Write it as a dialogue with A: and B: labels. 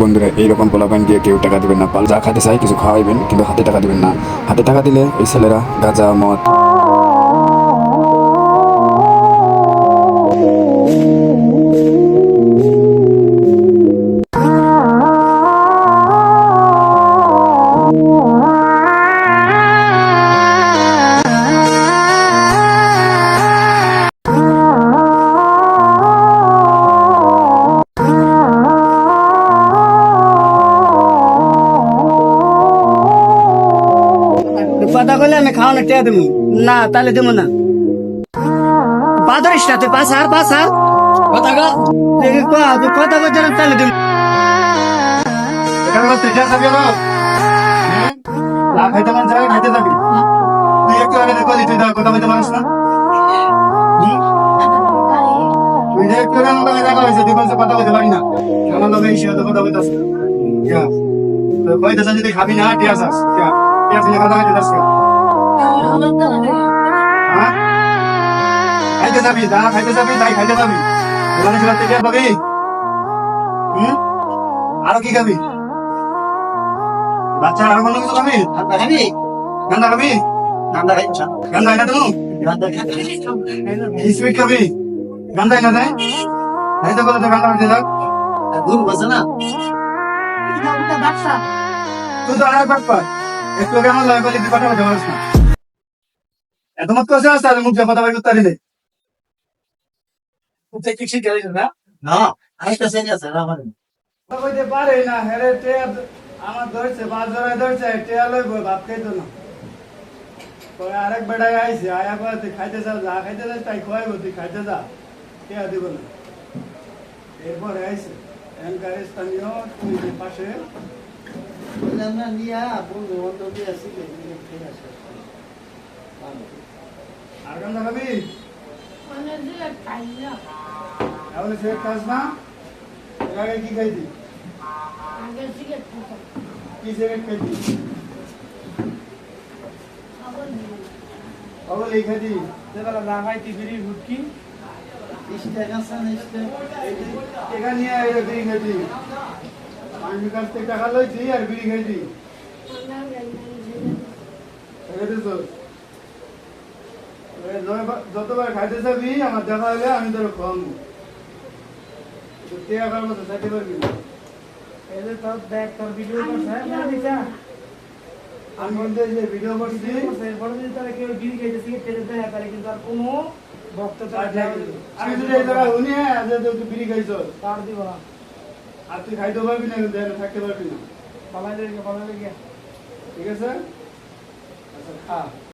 A: বন্ধুরা, এইরকম পোলাপান দিয়ে কেউ টাকা দিবেন না। পাল যা খাইতে চাই কিছু খাওয়াইবেন, কিন্তু হাতে টাকা দিবেন না। হাতে টাকা দিলে এই ছেলেরা গাঁজা মদ
B: কথা কইলে আমি খাওয়ানো টেয়া দেবো না, তাহলে দেবো না। পাথরিস না তুই, পাশার কথা কর, কথা বলতে তাহলে দেবো।
C: যদি খাবি না টিয়াস কথা খাইতে যাস খাইতে যাবি, যা খাইতে যাবি তাই খাইতে যাবি। পাবি আরো কি খাবি? বাচ্চা আরো কোনো কিছু খাবি? গান্দা খাবি? গান্দা খাই না তুমি? স্পিড খাবি? গান্দাই না দেয় খাইতে বলে তো গান্দা খাইতে যাক দূর বসে না। তুই তো আর বাট পার একটু কেমন লাগে বলি কথা বলতে পারিস না। এত মত কষ্ট আসতে আর মুখ কথা বলতে পারিলে পারে না। হেরে আমার ধরছে বাস ধরাই ধরছে টেয়া লইব ভাত খাইতো না। আরেক বেড়াই আইসে আয়া করে তুই খাইতে যা, যা খাইতে যাস তাই খোয়াইব, তুই খাইতে যা, টেয়া দিব না। এরপরে আইসে এনকার স্থানীয় তুই পাশে আর গান্দা খাবি? তাহলে সে খাস না? এর আগে কি খাইতি? কি সিগারেট খাইতি? পাগল এই খাইতি? যেবেলা না খাইতি বিড়ি হুটকি টাকা নিয়ে বিড়ি খাইতি। মানুষের কাছ থেকে টাকা লইছি আর বিড়ি খাইছি। যতবার খাইতে যাবি আমার দেখা হলে আমি তোর খাওয়াবো। টাকার মতো চাইতে পারবি না। আমি বলতে যে ভিডিও করছি আমি যদি এই জায়গায় শুনি তুই বিড়ি খাইছ আর তুই খাইতে পারবি না, থাকতে পারবি না। ঠিক আছে, আচ্ছা খা।